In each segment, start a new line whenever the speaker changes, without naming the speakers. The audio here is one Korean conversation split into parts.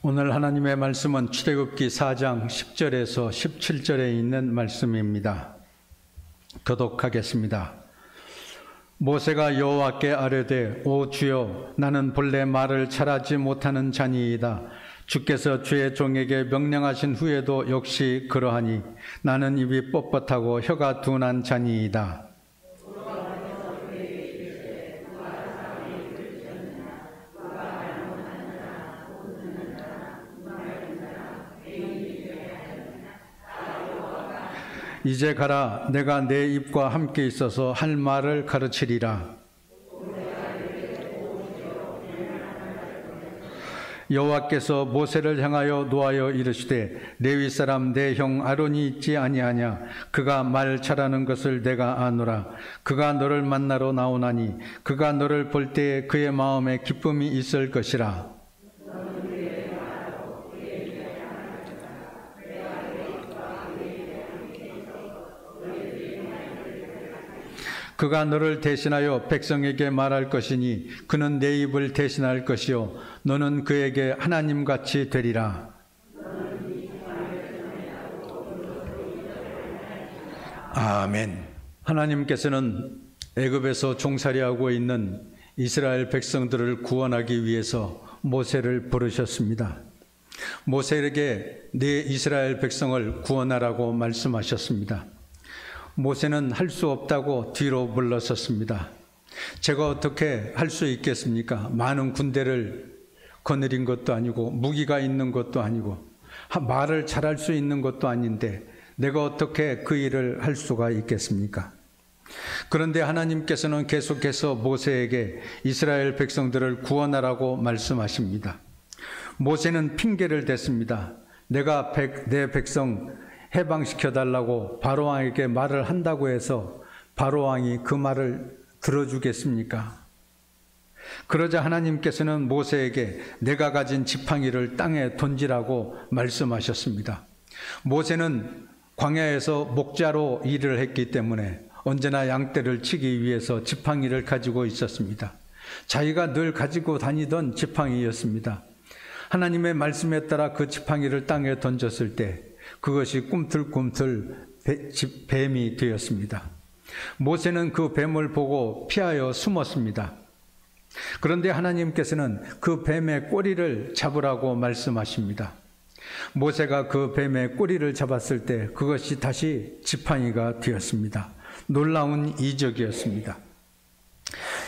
오늘 하나님의 말씀은 출애굽기 4장 10절에서 17절에 있는 말씀입니다. 교독하겠습니다. 모세가 여호와께 아뢰되 오 주여 나는 본래 말을 잘하지 못하는 자니이다. 주께서 주의 종에게 명령하신 후에도 역시 그러하니 나는 입이 뻣뻣하고 혀가 둔한 자니이다. 이제 가라. 내가 내 입과 함께 있어서 할 말을 가르치리라. 여호와께서 모세를 향하여 노하여 이르시되 레위 사람 내 형 아론이 있지 아니하냐. 그가 말 잘하는 것을 내가 아노라. 그가 너를 만나러 나오나니 그가 너를 볼 때에 그의 마음에 기쁨이 있을 것이라. 그가 너를 대신하여 백성에게 말할 것이니 그는 내 입을 대신할 것이요 너는 그에게 하나님같이 되리라. 아멘. 하나님께서는 애굽에서 종살이하고 있는 이스라엘 백성들을 구원하기 위해서 모세를 부르셨습니다. 모세에게 네 이스라엘 백성을 구원하라고 말씀하셨습니다. 모세는 할 수 없다고 뒤로 물러섰습니다. 제가 어떻게 할 수 있겠습니까? 많은 군대를 거느린 것도 아니고 무기가 있는 것도 아니고 말을 잘할 수 있는 것도 아닌데 내가 어떻게 그 일을 할 수가 있겠습니까? 그런데 하나님께서는 계속해서 모세에게 이스라엘 백성들을 구원하라고 말씀하십니다. 모세는 핑계를 댔습니다. 내가 내 백성 해방시켜달라고 바로왕에게 말을 한다고 해서 바로왕이 그 말을 들어주겠습니까? 그러자 하나님께서는 모세에게 내가 가진 지팡이를 땅에 던지라고 말씀하셨습니다. 모세는 광야에서 목자로 일을 했기 때문에 언제나 양떼를 치기 위해서 지팡이를 가지고 있었습니다. 자기가 늘 가지고 다니던 지팡이였습니다. 하나님의 말씀에 따라 그 지팡이를 땅에 던졌을 때 그것이 꿈틀꿈틀 뱀이 되었습니다. 모세는 그 뱀을 보고 피하여 숨었습니다. 그런데 하나님께서는 그 뱀의 꼬리를 잡으라고 말씀하십니다. 모세가 그 뱀의 꼬리를 잡았을 때 그것이 다시 지팡이가 되었습니다. 놀라운 이적이었습니다.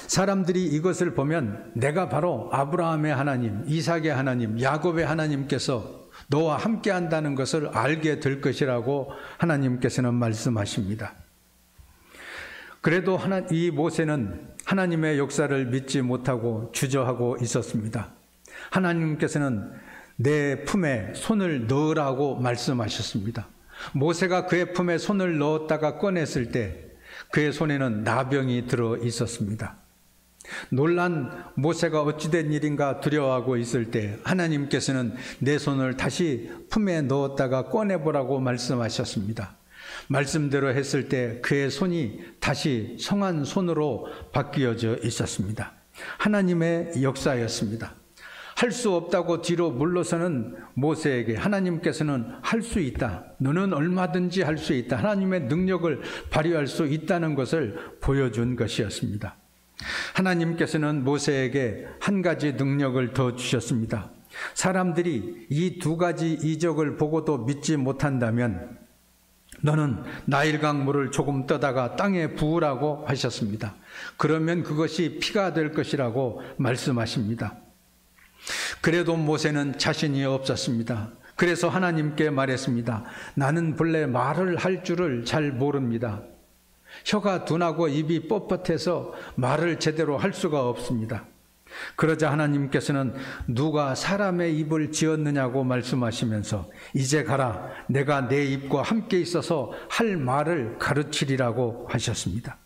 사람들이 이것을 보면 내가 바로 아브라함의 하나님, 이삭의 하나님, 야곱의 하나님께서 너와 함께 한다는 것을 알게 될 것이라고 하나님께서는 말씀하십니다. 그래도 이 모세는 하나님의 역사를 믿지 못하고 주저하고 있었습니다. 하나님께서는 내 품에 손을 넣으라고 말씀하셨습니다. 모세가 그의 품에 손을 넣었다가 꺼냈을 때 그의 손에는 나병이 들어 있었습니다. 놀란 모세가 어찌된 일인가 두려워하고 있을 때 하나님께서는 내 손을 다시 품에 넣었다가 꺼내보라고 말씀하셨습니다. 말씀대로 했을 때 그의 손이 다시 성한 손으로 바뀌어져 있었습니다. 하나님의 역사였습니다. 할 수 없다고 뒤로 물러서는 모세에게 하나님께서는 할 수 있다. 너는 얼마든지 할 수 있다. 하나님의 능력을 발휘할 수 있다는 것을 보여준 것이었습니다. 하나님께서는 모세에게 한 가지 능력을 더 주셨습니다. 사람들이 이 두 가지 이적을 보고도 믿지 못한다면 너는 나일강 물을 조금 떠다가 땅에 부으라고 하셨습니다. 그러면 그것이 피가 될 것이라고 말씀하십니다. 그래도 모세는 자신이 없었습니다. 그래서 하나님께 말했습니다. 나는 본래 말을 할 줄을 잘 모릅니다. 혀가 둔하고 입이 뻣뻣해서 말을 제대로 할 수가 없습니다. 그러자 하나님께서는 누가 사람의 입을 지었느냐고 말씀하시면서 이제 가라. 내가 내 입과 함께 있어서 할 말을 가르치리라고 하셨습니다.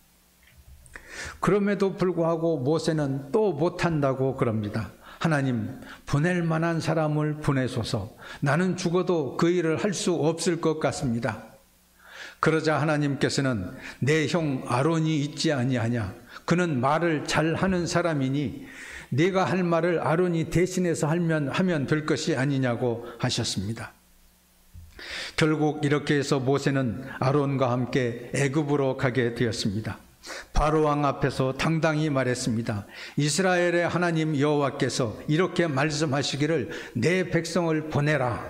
그럼에도 불구하고 모세는 또 못한다고 그럽니다. 하나님, 보낼 만한 사람을 보내소서. 나는 죽어도 그 일을 할 수 없을 것 같습니다. 그러자 하나님께서는 내 형 아론이 있지 아니하냐. 그는 말을 잘하는 사람이니 네가 할 말을 아론이 대신해서 하면 될 것이 아니냐고 하셨습니다. 결국 이렇게 해서 모세는 아론과 함께 애굽으로 가게 되었습니다. 바로 왕 앞에서 당당히 말했습니다. 이스라엘의 하나님 여호와께서 이렇게 말씀하시기를 내 백성을 보내라.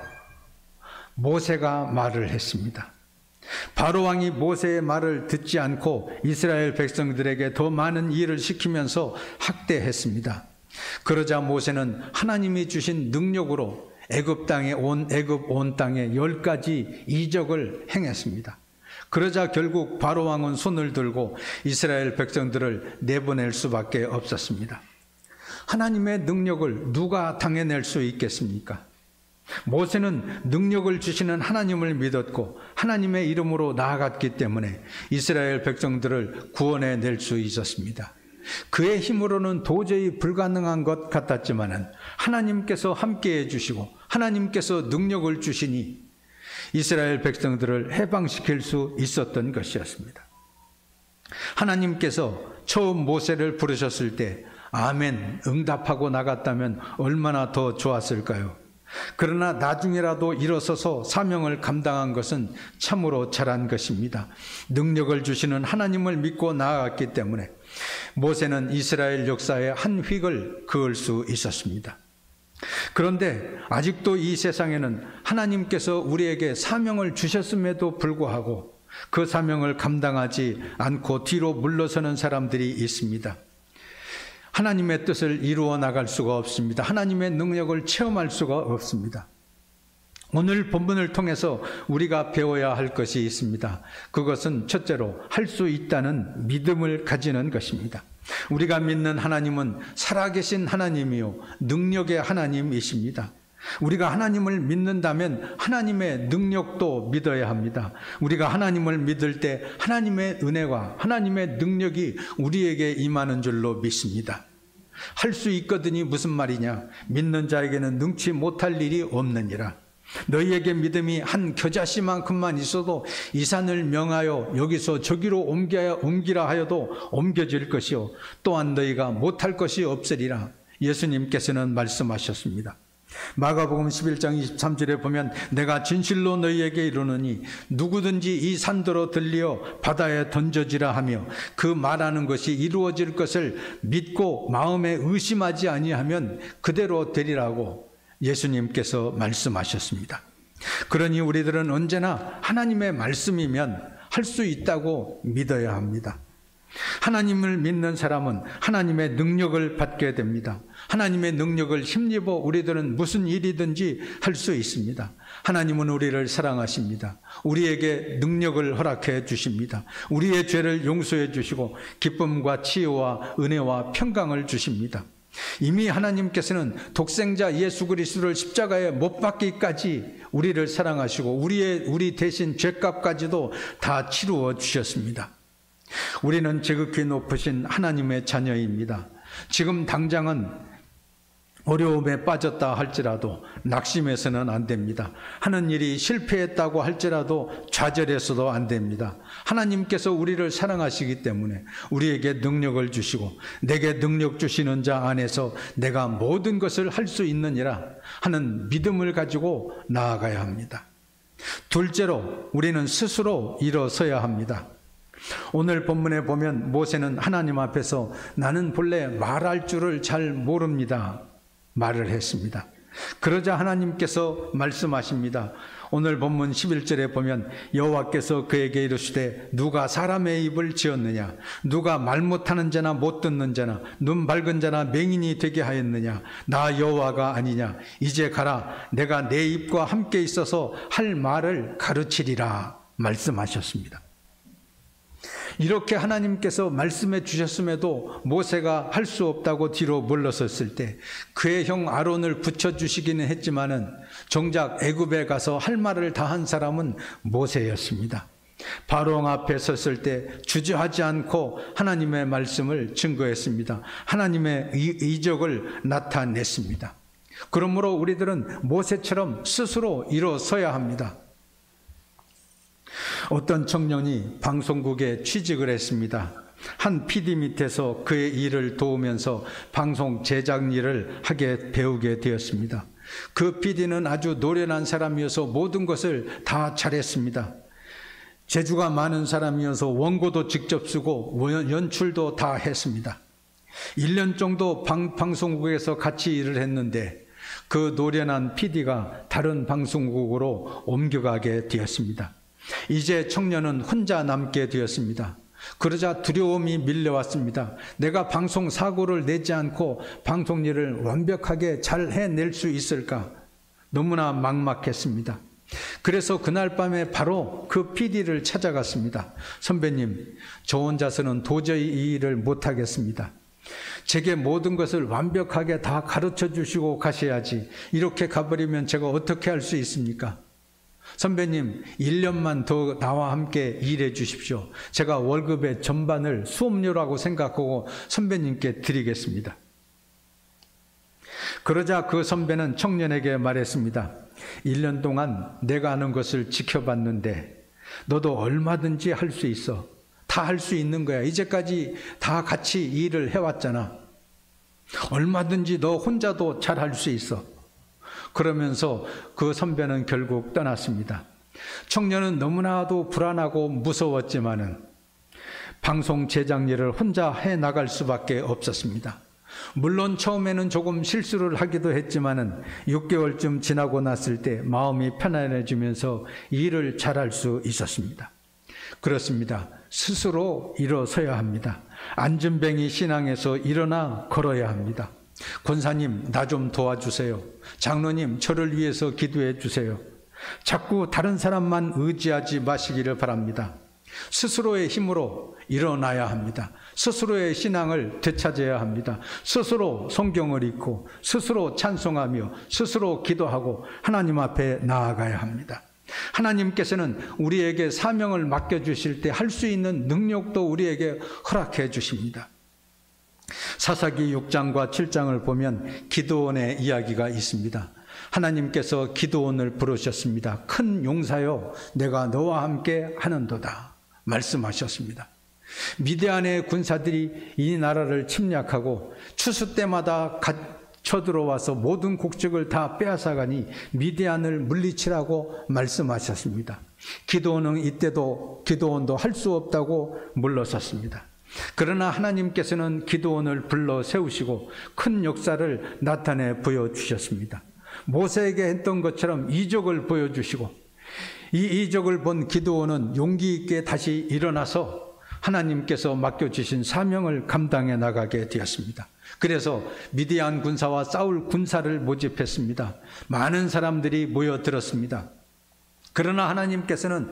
모세가 말을 했습니다. 바로 왕이 모세의 말을 듣지 않고 이스라엘 백성들에게 더 많은 일을 시키면서 학대했습니다. 그러자 모세는 하나님이 주신 능력으로 애굽 온 땅에 10가지 이적을 행했습니다. 그러자 결국 바로 왕은 손을 들고 이스라엘 백성들을 내보낼 수밖에 없었습니다. 하나님의 능력을 누가 당해낼 수 있겠습니까? 모세는 능력을 주시는 하나님을 믿었고 하나님의 이름으로 나아갔기 때문에 이스라엘 백성들을 구원해낼 수 있었습니다. 그의 힘으로는 도저히 불가능한 것 같았지만은 하나님께서 함께해 주시고 하나님께서 능력을 주시니 이스라엘 백성들을 해방시킬 수 있었던 것이었습니다. 하나님께서 처음 모세를 부르셨을 때 아멘 응답하고 나갔다면 얼마나 더 좋았을까요? 그러나 나중에라도 일어서서 사명을 감당한 것은 참으로 잘한 것입니다. 능력을 주시는 하나님을 믿고 나아갔기 때문에 모세는 이스라엘 역사의 한 획을 그을 수 있었습니다. 그런데 아직도 이 세상에는 하나님께서 우리에게 사명을 주셨음에도 불구하고 그 사명을 감당하지 않고 뒤로 물러서는 사람들이 있습니다. 하나님의 뜻을 이루어 나갈 수가 없습니다. 하나님의 능력을 체험할 수가 없습니다. 오늘 본문을 통해서 우리가 배워야 할 것이 있습니다. 그것은 첫째로 할 수 있다는 믿음을 가지는 것입니다. 우리가 믿는 하나님은 살아계신 하나님이요 능력의 하나님이십니다. 우리가 하나님을 믿는다면 하나님의 능력도 믿어야 합니다. 우리가 하나님을 믿을 때 하나님의 은혜와 하나님의 능력이 우리에게 임하는 줄로 믿습니다. 할 수 있거든이 무슨 말이냐? 믿는 자에게는 능치 못할 일이 없느니라. 너희에게 믿음이 한 겨자씨만큼만 있어도 이 산을 명하여 여기서 저기로 옮기라 하여도 옮겨질 것이요 또한 너희가 못할 것이 없으리라. 예수님께서는 말씀하셨습니다. 마가복음 11장 23절에 보면 내가 진실로 너희에게 이르노니 누구든지 이 산더러 들리어 바다에 던져지라 하며 그 말하는 것이 이루어질 것을 믿고 마음에 의심하지 아니하면 그대로 되리라고 예수님께서 말씀하셨습니다. 그러니 우리들은 언제나 하나님의 말씀이면 할 수 있다고 믿어야 합니다. 하나님을 믿는 사람은 하나님의 능력을 받게 됩니다. 하나님의 능력을 힘입어 우리들은 무슨 일이든지 할 수 있습니다. 하나님은 우리를 사랑하십니다. 우리에게 능력을 허락해 주십니다. 우리의 죄를 용서해 주시고 기쁨과 치유와 은혜와 평강을 주십니다. 이미 하나님께서는 독생자 예수 그리스도를 십자가에 못 박기까지 우리를 사랑하시고 우리 대신 죄값까지도 다 치루어 주셨습니다. 우리는 지극히 높으신 하나님의 자녀입니다. 지금 당장은 어려움에 빠졌다 할지라도 낙심해서는 안 됩니다. 하는 일이 실패했다고 할지라도 좌절해서도 안 됩니다. 하나님께서 우리를 사랑하시기 때문에 우리에게 능력을 주시고 내게 능력 주시는 자 안에서 내가 모든 것을 할 수 있느니라 하는 믿음을 가지고 나아가야 합니다. 둘째로 우리는 스스로 일어서야 합니다. 오늘 본문에 보면 모세는 하나님 앞에서 나는 본래 말할 줄을 잘 모릅니다 말을 했습니다. 그러자 하나님께서 말씀하십니다. 오늘 본문 11절에 보면 여호와께서 그에게 이르시되 누가 사람의 입을 지었느냐 누가 말 못하는 자나 못 듣는 자나 눈 밝은 자나 맹인이 되게 하였느냐 나 여호와가 아니냐 이제 가라 내가 내 입과 함께 있어서 할 말을 가르치리라 말씀하셨습니다. 이렇게 하나님께서 말씀해 주셨음에도 모세가 할 수 없다고 뒤로 물러섰을 때 그의 형 아론을 붙여주시기는 했지만은 정작 애굽에 가서 할 말을 다 한 사람은 모세였습니다. 바로왕 앞에 섰을 때 주저하지 않고 하나님의 말씀을 증거했습니다. 하나님의 이적을 나타냈습니다. 그러므로 우리들은 모세처럼 스스로 일어서야 합니다. 어떤 청년이 방송국에 취직을 했습니다. 한 PD 밑에서 그의 일을 도우면서 방송 제작 일을 배우게 되었습니다. 그 PD는 아주 노련한 사람이어서 모든 것을 다 잘했습니다. 재주가 많은 사람이어서 원고도 직접 쓰고 연출도 다 했습니다. 1년 정도 방송국에서 같이 일을 했는데 그 노련한 PD가 다른 방송국으로 옮겨가게 되었습니다. 이제 청년은 혼자 남게 되었습니다. 그러자 두려움이 밀려왔습니다. 내가 방송 사고를 내지 않고 방송 일을 완벽하게 잘 해낼 수 있을까? 너무나 막막했습니다. 그래서 그날 밤에 바로 그 PD를 찾아갔습니다. 선배님, 저 혼자서는 도저히 이 일을 못하겠습니다. 제게 모든 것을 완벽하게 다 가르쳐 주시고 가셔야지. 이렇게 가버리면 제가 어떻게 할 수 있습니까? 선배님, 1년만 더 나와 함께 일해 주십시오. 제가 월급의 전반을 수업료라고 생각하고 선배님께 드리겠습니다. 그러자 그 선배는 청년에게 말했습니다. 1년 동안 내가 하는 것을 지켜봤는데 너도 얼마든지 할 수 있어. 다 할 수 있는 거야. 이제까지 다 같이 일을 해왔잖아. 얼마든지 너 혼자도 잘 할 수 있어. 그러면서 그 선배는 결국 떠났습니다. 청년은 너무나도 불안하고 무서웠지만은 방송 제작 일을 혼자 해나갈 수밖에 없었습니다. 물론 처음에는 조금 실수를 하기도 했지만은 6개월쯤 지나고 났을 때 마음이 편안해지면서 일을 잘할 수 있었습니다. 그렇습니다. 스스로 일어서야 합니다. 안전뱅이 신앙에서 일어나 걸어야 합니다. 권사님, 나 좀 도와주세요. 장로님, 저를 위해서 기도해 주세요. 자꾸 다른 사람만 의지하지 마시기를 바랍니다. 스스로의 힘으로 일어나야 합니다. 스스로의 신앙을 되찾아야 합니다. 스스로 성경을 읽고 스스로 찬송하며 스스로 기도하고 하나님 앞에 나아가야 합니다. 하나님께서는 우리에게 사명을 맡겨주실 때 할 수 있는 능력도 우리에게 허락해 주십니다. 사사기 6장과 7장을 보면 기드온의 이야기가 있습니다. 하나님께서 기드온을 부르셨습니다. 큰 용사여, 내가 너와 함께 하는도다 말씀하셨습니다. 미디안의 군사들이 이 나라를 침략하고 추수 때마다 쳐들어와서 모든 곡식을 다 빼앗아가니 미디안을 물리치라고 말씀하셨습니다. 기드온도 할 수 없다고 물러섰습니다. 그러나 하나님께서는 기드온을 불러 세우시고 큰 역사를 나타내 보여주셨습니다. 모세에게 했던 것처럼 이적을 보여주시고 이 이적을 본 기드온은 용기 있게 다시 일어나서 하나님께서 맡겨주신 사명을 감당해 나가게 되었습니다. 그래서 미디안 군사와 싸울 군사를 모집했습니다. 많은 사람들이 모여들었습니다. 그러나 하나님께서는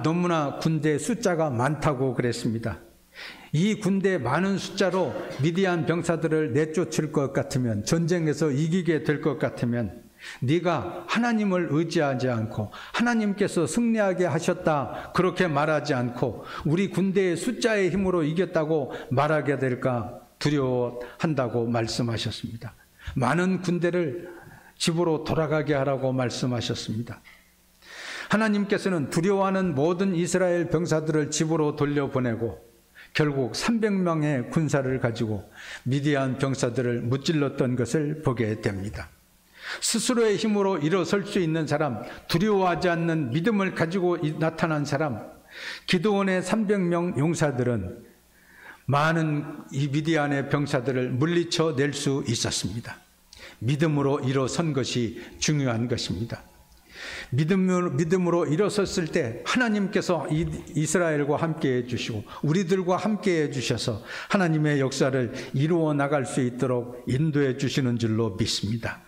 너무나 군대 숫자가 많다고 그랬습니다. 이 군대 많은 숫자로 미디안 병사들을 내쫓을 것 같으면, 전쟁에서 이기게 될 것 같으면 네가 하나님을 의지하지 않고 하나님께서 승리하게 하셨다 그렇게 말하지 않고 우리 군대의 숫자의 힘으로 이겼다고 말하게 될까 두려워한다고 말씀하셨습니다. 많은 군대를 집으로 돌아가게 하라고 말씀하셨습니다. 하나님께서는 두려워하는 모든 이스라엘 병사들을 집으로 돌려보내고 결국 300명의 군사를 가지고 미디안 병사들을 무찔렀던 것을 보게 됩니다. 스스로의 힘으로 일어설 수 있는 사람, 두려워하지 않는 믿음을 가지고 나타난 사람, 기드온의 300명 용사들은 많은 이 미디안의 병사들을 물리쳐 낼 수 있었습니다. 믿음으로 일어선 것이 중요한 것입니다. 믿음으로 일어섰을 때 하나님께서 이스라엘과 함께 해주시고 우리들과 함께 해주셔서 하나님의 역사를 이루어 나갈 수 있도록 인도해 주시는 줄로 믿습니다.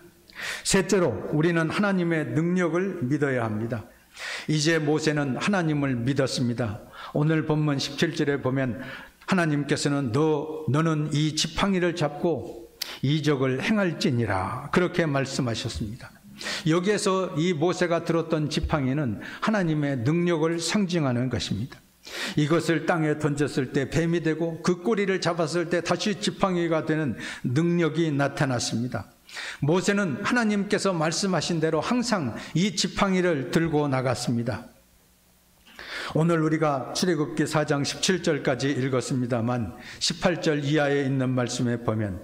셋째로 우리는 하나님의 능력을 믿어야 합니다. 이제 모세는 하나님을 믿었습니다. 오늘 본문 17절에 보면 하나님께서는 너는 이 지팡이를 잡고 이적을 행할지니라 그렇게 말씀하셨습니다. 여기에서 이 모세가 들었던 지팡이는 하나님의 능력을 상징하는 것입니다. 이것을 땅에 던졌을 때 뱀이 되고 그 꼬리를 잡았을 때 다시 지팡이가 되는 능력이 나타났습니다. 모세는 하나님께서 말씀하신 대로 항상 이 지팡이를 들고 나갔습니다. 오늘 우리가 출애굽기 4장 17절까지 읽었습니다만 18절 이하에 있는 말씀에 보면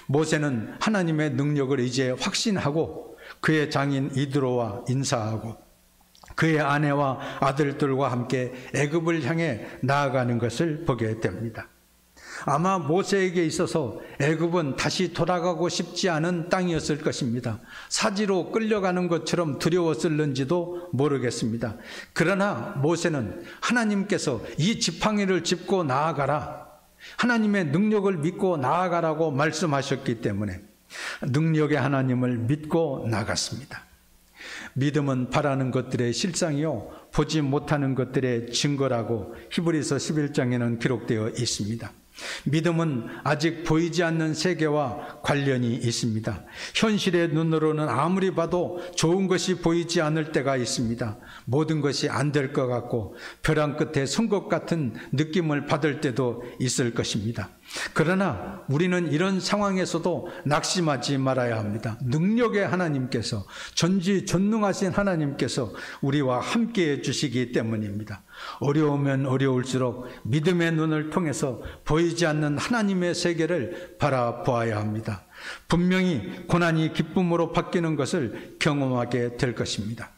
모세는 하나님의 능력을 이제 확신하고 그의 장인 이드로와 인사하고 그의 아내와 아들들과 함께 애굽을 향해 나아가는 것을 보게 됩니다. 아마 모세에게 있어서 애굽은 다시 돌아가고 싶지 않은 땅이었을 것입니다. 사지로 끌려가는 것처럼 두려웠을는지도 모르겠습니다. 그러나 모세는 하나님께서 이 지팡이를 짚고 나아가라, 하나님의 능력을 믿고 나아가라고 말씀하셨기 때문에 능력의 하나님을 믿고 나갔습니다. 믿음은 바라는 것들의 실상이요 보지 못하는 것들의 증거라고 히브리서 11장에는 기록되어 있습니다. 믿음은 아직 보이지 않는 세계와 관련이 있습니다. 현실의 눈으로는 아무리 봐도 좋은 것이 보이지 않을 때가 있습니다. 모든 것이 안 될 것 같고 벼랑 끝에 선 것 같은 느낌을 받을 때도 있을 것입니다. 그러나 우리는 이런 상황에서도 낙심하지 말아야 합니다. 능력의 하나님께서, 전지전능하신 하나님께서 우리와 함께해 주시기 때문입니다. 어려우면 어려울수록 믿음의 눈을 통해서 보이지 않는 하나님의 세계를 바라보아야 합니다. 분명히 고난이 기쁨으로 바뀌는 것을 경험하게 될 것입니다.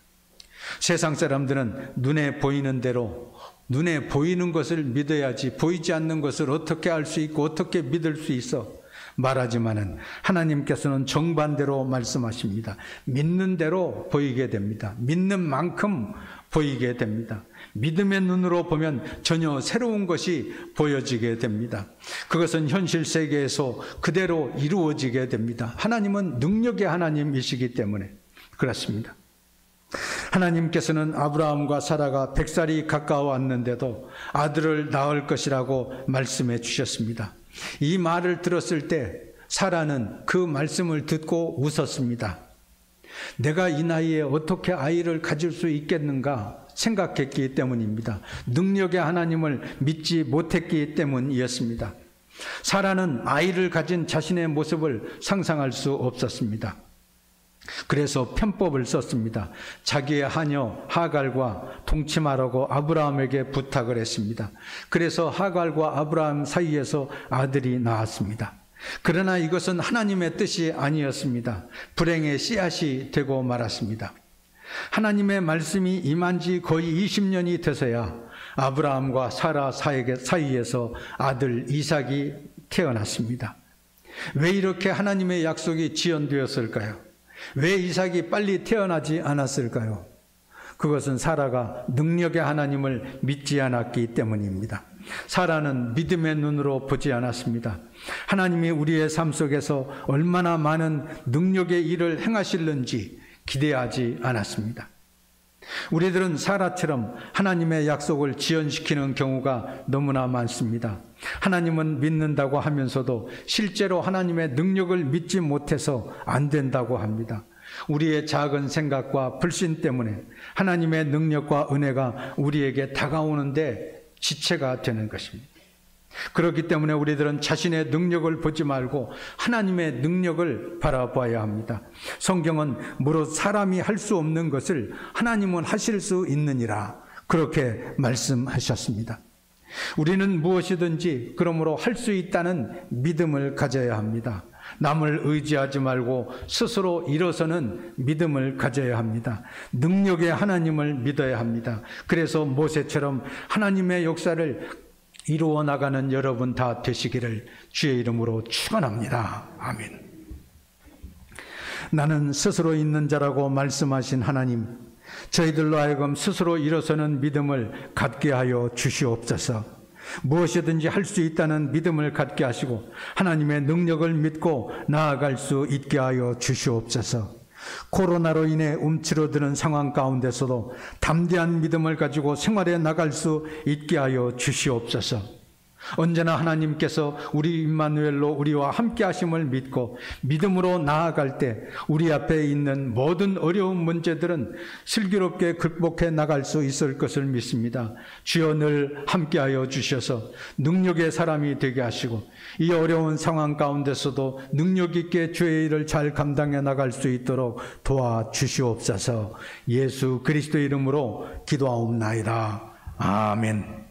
세상 사람들은 눈에 보이는 대로, 눈에 보이는 것을 믿어야지 보이지 않는 것을 어떻게 알 수 있고 어떻게 믿을 수 있어 말하지만은 하나님께서는 정반대로 말씀하십니다. 믿는 대로 보이게 됩니다. 믿는 만큼 보이게 됩니다. 믿음의 눈으로 보면 전혀 새로운 것이 보여지게 됩니다. 그것은 현실 세계에서 그대로 이루어지게 됩니다. 하나님은 능력의 하나님이시기 때문에 그렇습니다. 하나님께서는 아브라함과 사라가 100살이 가까워왔는데도 아들을 낳을 것이라고 말씀해 주셨습니다. 이 말을 들었을 때 사라는 그 말씀을 듣고 웃었습니다. 내가 이 나이에 어떻게 아이를 가질 수 있겠는가 생각했기 때문입니다. 능력의 하나님을 믿지 못했기 때문이었습니다. 사라는 아이를 가진 자신의 모습을 상상할 수 없었습니다. 그래서 편법을 썼습니다. 자기의 하녀 하갈과 동침하라고 아브라함에게 부탁을 했습니다. 그래서 하갈과 아브라함 사이에서 아들이 나왔습니다. 그러나 이것은 하나님의 뜻이 아니었습니다. 불행의 씨앗이 되고 말았습니다. 하나님의 말씀이 임한 지 거의 20년이 돼서야 아브라함과 사라 사이에서 아들 이삭이 태어났습니다. 왜 이렇게 하나님의 약속이 지연되었을까요? 왜 이삭이 빨리 태어나지 않았을까요? 그것은 사라가 능력의 하나님을 믿지 않았기 때문입니다. 사라는 믿음의 눈으로 보지 않았습니다. 하나님이 우리의 삶 속에서 얼마나 많은 능력의 일을 행하실는지 기대하지 않았습니다. 우리들은 사라처럼 하나님의 약속을 지연시키는 경우가 너무나 많습니다. 하나님은 믿는다고 하면서도 실제로 하나님의 능력을 믿지 못해서 안 된다고 합니다. 우리의 작은 생각과 불신 때문에 하나님의 능력과 은혜가 우리에게 다가오는데 지체가 되는 것입니다. 그렇기 때문에 우리들은 자신의 능력을 보지 말고 하나님의 능력을 바라봐야 합니다. 성경은 무릇 사람이 할 수 없는 것을 하나님은 하실 수 있느니라 그렇게 말씀하셨습니다. 우리는 무엇이든지 그러므로 할 수 있다는 믿음을 가져야 합니다. 남을 의지하지 말고 스스로 일어서는 믿음을 가져야 합니다. 능력의 하나님을 믿어야 합니다. 그래서 모세처럼 하나님의 역사를 이루어 나가는 여러분 다 되시기를 주의 이름으로 축원합니다. 아멘. 나는 스스로 있는 자라고 말씀하신 하나님, 저희들로 하여금 스스로 일어서는 믿음을 갖게 하여 주시옵소서. 무엇이든지 할 수 있다는 믿음을 갖게 하시고 하나님의 능력을 믿고 나아갈 수 있게 하여 주시옵소서. 코로나로 인해 움츠러드는 상황 가운데서도 담대한 믿음을 가지고 생활해 나갈 수 있게 하여 주시옵소서. 언제나 하나님께서 우리 임마누엘로 우리와 함께 하심을 믿고 믿음으로 나아갈 때 우리 앞에 있는 모든 어려운 문제들은 슬기롭게 극복해 나갈 수 있을 것을 믿습니다. 주여 늘 함께하여 주셔서 능력의 사람이 되게 하시고 이 어려운 상황 가운데서도 능력 있게 주의 일을 잘 감당해 나갈 수 있도록 도와주시옵소서. 예수 그리스도 이름으로 기도하옵나이다. 아멘.